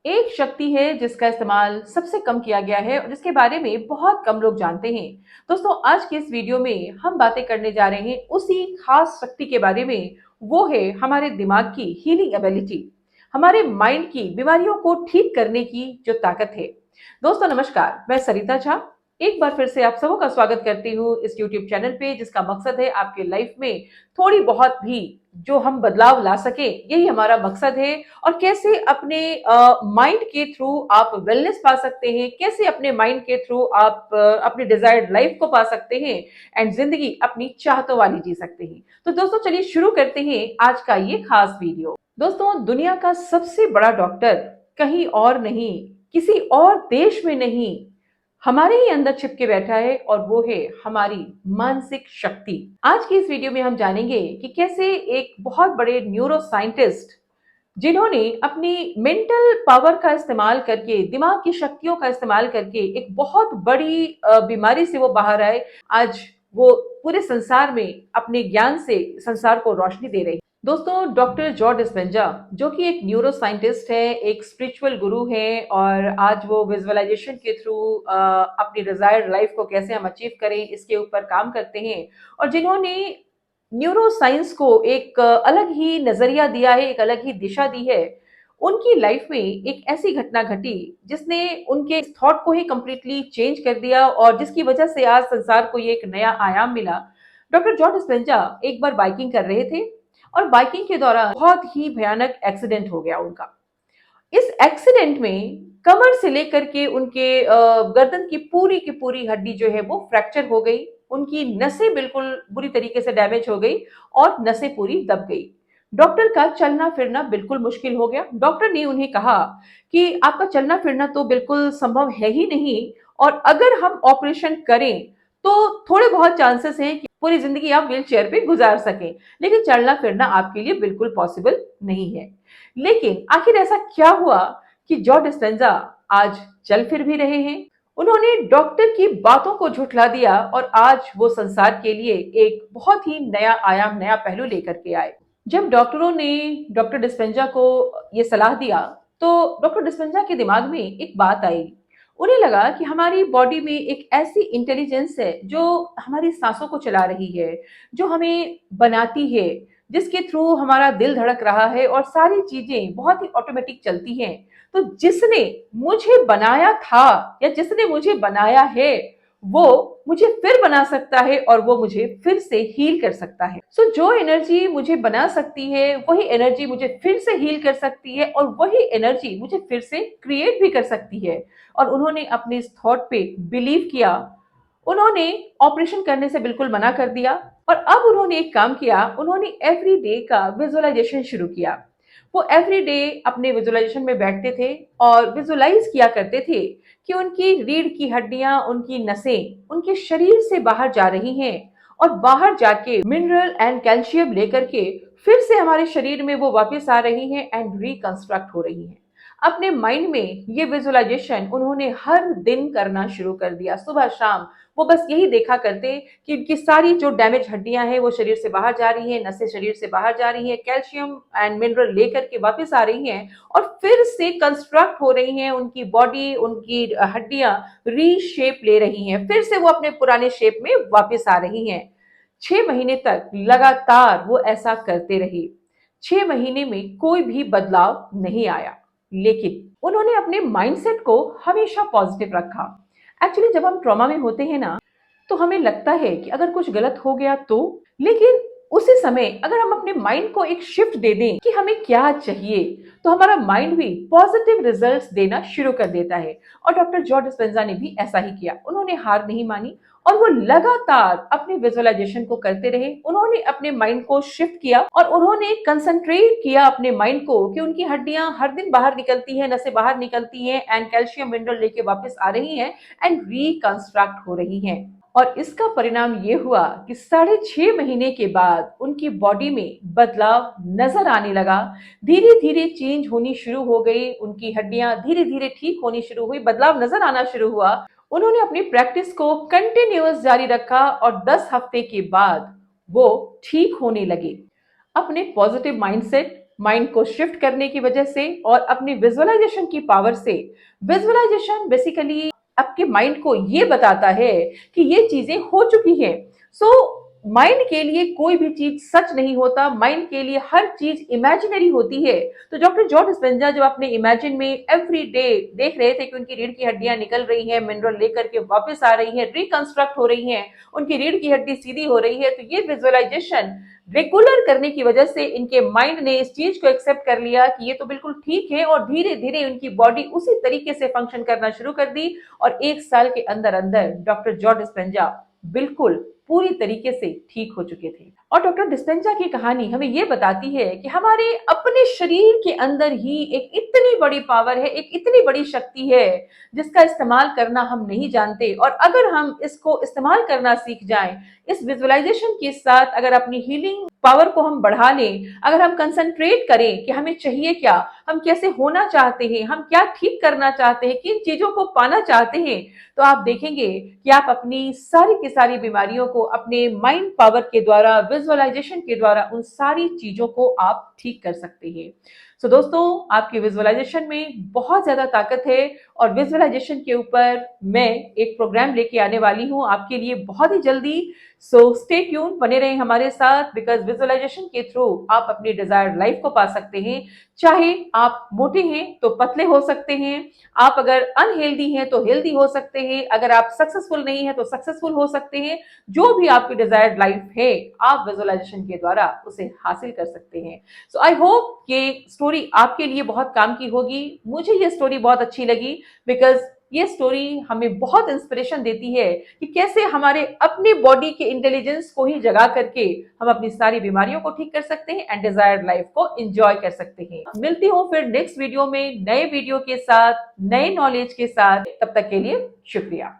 एक शक्ति है जिसका इस्तेमाल सबसे कम किया गया है और जिसके बारे में बहुत कम लोग जानते हैं। दोस्तों, आज की इस वीडियो में हम बातें करने जा रहे हैं उसी खास शक्ति के बारे में। वो है हमारे दिमाग की हीलिंग एबिलिटी, हमारे माइंड की बीमारियों को ठीक करने की जो ताकत है। दोस्तों नमस्कार, मैं सरिता झा एक बार फिर से आप सबों का स्वागत करती हूँ इस यूट्यूब चैनल पे, जिसका मकसद है आपके लाइफ में थोड़ी बहुत भी जो हम बदलाव ला सके, यही हमारा मकसद है। और कैसे अपने माइंड के थ्रू आप वेलनेस पा सकते हैं, कैसे अपने माइंड के थ्रू आप अपनी डिजायर्ड लाइफ को पा सकते हैं एंड जिंदगी अपनी चाहतों वाली जी सकते हैं। तो दोस्तों चलिए शुरू करते हैं आज का ये खास वीडियो। दोस्तों, दुनिया का सबसे बड़ा डॉक्टर कहीं और नहीं, किसी और देश में नहीं, हमारे ही अंदर छिपके बैठा है और वो है हमारी मानसिक शक्ति। आज की इस वीडियो में हम जानेंगे कि कैसे एक बहुत बड़े न्यूरो साइंटिस्ट, जिन्होंने अपनी मेंटल पावर का इस्तेमाल करके, दिमाग की शक्तियों का इस्तेमाल करके एक बहुत बड़ी बीमारी से वो बाहर आए, आज वो पूरे संसार में अपने ज्ञान से संसार को रोशनी दे रहे हैं। दोस्तों, डॉक्टर जॉ डिस्पेंजा, जो कि एक न्यूरो साइंटिस्ट है, एक स्पिरिचुअल गुरु है, और आज वो विजुअलाइजेशन के थ्रू अपनी डिजायर्ड लाइफ को कैसे हम अचीव करें इसके ऊपर काम करते हैं। और जिन्होंने न्यूरो साइंस को एक अलग ही नजरिया दिया है, एक अलग ही दिशा दी है। उनकी लाइफ में एक ऐसी घटना घटी जिसने उनके थॉट को ही कंप्लीटली चेंज कर दिया और जिसकी वजह से आज संसार को ये एक नया आयाम मिला। डॉक्टर जॉ डिस्पेंजा एक बार बाइकिंग कर रहे थे और बाइकिंग के दौरान बहुत ही भयानक एक्सीडेंट हो गया उनका। इस एक्सीडेंट में कमर से लेकर के उनके गर्दन की पूरी हड्डी जो है वो फ्रैक्चर हो गई। उनकी नसें बिल्कुल बुरी तरीके से डैमेज हो गई और नसें पूरी दब गई। डॉक्टर का चलना फिरना बिल्कुल मुश्किल हो गया। डॉक्टर ने उन्हें कहा कि आपका चलना फिरना तो बिल्कुल संभव है ही नहीं, और अगर हम ऑपरेशन करें तो थोड़े बहुत चांसेस हैं कि पूरी जिंदगी आप व्हील चेयर पे गुजार सकें, लेकिन चलना फिरना आपके लिए बिल्कुल पॉसिबल नहीं है। लेकिन आखिर ऐसा क्या हुआ कि जॉ डिस्पेंजा आज चल फिर भी रहे हैं? उन्होंने डॉक्टर की बातों को झुठला दिया और आज वो संसार के लिए एक बहुत ही नया आयाम, नया पहलू लेकर के आए। जब डॉक्टरों ने डॉक्टर डिस्पेंजा को ये सलाह दिया तो डॉक्टर डिस्पेंजा के दिमाग में एक बात आई। उन्हें लगा कि हमारी बॉडी में एक ऐसी इंटेलिजेंस है जो हमारी सांसों को चला रही है, जो हमें बनाती है, जिसके थ्रू हमारा दिल धड़क रहा है और सारी चीजें बहुत ही ऑटोमेटिक चलती हैं। तो जिसने मुझे बनाया था या जिसने मुझे बनाया है, वो मुझे फिर बना सकता है और वो मुझे फिर से हील कर सकता है। सो जो एनर्जी मुझे बना सकती है वही एनर्जी मुझे फिर से हील कर सकती है और वही एनर्जी मुझे फिर से क्रिएट भी कर सकती है। और उन्होंने अपने इस थॉट पे बिलीव किया। उन्होंने ऑपरेशन करने से बिल्कुल मना कर दिया और अब उन्होंने एक काम किया, उन्होंने एवरी डे का विजुअलाइजेशन शुरू किया। वो एवरी डे अपने विजुअलाइजेशन में बैठते थे और विजुअलाइज किया करते थे कि उनकी रीढ़ की हड्डियां, उनकी नसें उनके शरीर से बाहर जा रही हैं और बाहर जाके मिनरल एंड कैल्शियम लेकर के फिर से हमारे शरीर में वो वापस आ रही हैं एंड रिकंस्ट्रक्ट हो रही हैं। अपने माइंड में ये विजुअलाइजेशन उन्होंने हर दिन करना शुरू कर दिया, सुबह शाम। वो बस यही देखा करते कि उनकी सारी जो डैमेज हड्डियां हैं वो शरीर से बाहर जा रही हैं, नसें शरीर से बाहर जा रही हैं, कैल्शियम एंड मिनरल लेकर के वापस आ रही हैं और फिर से कंस्ट्रक्ट हो रही हैं। उनकी बॉडी, उनकी हड्डियां रीशेप ले रही हैं, फिर से वो अपने पुराने शेप में वापस आ रही हैं। 6 महीने तक लगातार वो ऐसा करते रहे। 6 महीने में कोई भी बदलाव नहीं आया, लेकिन उन्होंने अपने माइंडसेट को हमेशा पॉजिटिव रखा। एक्चुअली जब हम ट्रॉमा में होते हैं ना, तो हमें लगता है कि अगर कुछ गलत हो गया तो, लेकिन उसी समय अगर हम अपने माइंड को एक शिफ्ट दे दें कि हमें क्या चाहिए, तो हमारा माइंड भी पॉजिटिव रिजल्ट्स देना शुरू कर देता है। और डॉक्टर जॉ डिस्पेंजा ने भी ऐसा ही किया। उन्होंने हार नहीं मानी और वो लगातार अपने विजुअलाइजेशन को करते रहे। उन्होंने अपने माइंड को शिफ्ट किया और उन्होंने कंसंट्रेट किया अपने माइंड को कि उनकी हड्डियां हर दिन बाहर निकलती हैं, नसें बाहर निकलती हैं एंड कैल्शियम मिनरल लेके वापस आ रही हैं एंड रिकंस्ट्रक्ट हो रही हैं। और इसका परिणाम ये हुआ कि 6.5 महीने के बाद उनकी बॉडी में बदलाव नजर आने लगा। धीरे धीरे चेंज होनी शुरू हो गई, उनकी हड्डियां धीरे धीरे ठीक होनी शुरू हुई, बदलाव नजर आना शुरू हुआ। उन्होंने अपनी प्रैक्टिस को कंटिन्यूअस जारी रखा और 10 हफ्ते के बाद वो ठीक होने लगे। अपने पॉजिटिव माइंडसेट, माइंड को शिफ्ट करने की वजह से और अपनी विजुअलाइजेशन की पावर से। विजुअलाइजेशन बेसिकली आपके माइंड को ये बताता है कि ये चीजें हो चुकी हैं। सो माइंड के लिए कोई भी चीज सच नहीं होता, माइंड के लिए हर चीज इमेजिनरी होती है। तो डॉक्टर जॉ डिस्पेंजा जब अपने इमेजिन में एवरी डे देख रहे थे कि उनकी रीढ़ की हड्डियां निकल रही हैं, मिनरल लेकर के वापस आ रही हैं, रिकंस्ट्रक्ट हो रही हैं, उनकी रीढ़ की हड्डी सीधी हो रही है, तो ये विजुअलाइजेशन रेगुलर करने की वजह से इनके माइंड ने इस चीज को एक्सेप्ट कर लिया कि ये तो बिल्कुल ठीक है, और धीरे धीरे उनकी बॉडी उसी तरीके से फंक्शन करना शुरू कर दी। और 1 साल के अंदर अंदर डॉक्टर जॉ डिस्पेंजा बिल्कुल पूरी तरीके से ठीक हो चुके थे। और डॉक्टर डिस्पेंजा की कहानी हमें यह बताती है कि हमारे अपने शरीर के अंदर ही एक इतनी बड़ी पावर है, एक इतनी बड़ी शक्ति है, जिसका इस्तेमाल करना हम नहीं जानते। और अगर हम इसको इस्तेमाल करना सीख जाएं, इस विजुअलाइजेशन के साथ अगर अपनी हीलिंग पावर को हम बढ़ा लें, अगर हम कंसंट्रेट करें कि हमें चाहिए क्या, हम कैसे होना चाहते हैं, हम क्या ठीक करना चाहते हैं, किन चीजों को पाना चाहते हैं, तो आप देखेंगे कि आप अपनी सारी की सारी बीमारियों को अपने माइंड पावर के द्वारा, विजुअलाइजेशन के द्वारा उन सारी चीजों को आप ठीक कर सकते हैं। सो दोस्तों, आपकी विजुअलाइजेशन में बहुत ज्यादा ताकत है, और विजुअलाइजेशन के ऊपर मैं एक प्रोग्राम लेके आने वाली हूं आपके लिए बहुत ही जल्दी। सो स्टे ट्यून, बने रहें हमारे साथ, बिकॉज विजुअलाइजेशन के थ्रू आप अपनी डिजायर्ड लाइफ को पा सकते हैं। चाहे आप मोटे हैं तो पतले हो सकते हैं, आप अगर अनहेल्दी हैं तो हेल्दी हो सकते हैं, अगर आप सक्सेसफुल नहीं है तो सक्सेसफुल हो सकते हैं। जो भी आपकी डिजायर्ड लाइफ है, आप विजुअलाइजेशन के द्वारा उसे हासिल कर सकते हैं। सो आई होप ये स्टोरी आपके लिए बहुत काम की होगी। मुझे ये स्टोरी बहुत अच्छी लगी, बिकॉज ये स्टोरी हमें बहुत इंस्पिरेशन देती है कि कैसे हमारे अपने बॉडी के इंटेलिजेंस को ही जगा करके हम अपनी सारी बीमारियों को ठीक कर सकते हैं एंड डिजायर्ड लाइफ को एंजॉय कर सकते हैं। मिलती हूँ फिर नेक्स्ट वीडियो में, नए वीडियो के साथ, नए नॉलेज के साथ। तब तक के लिए शुक्रिया।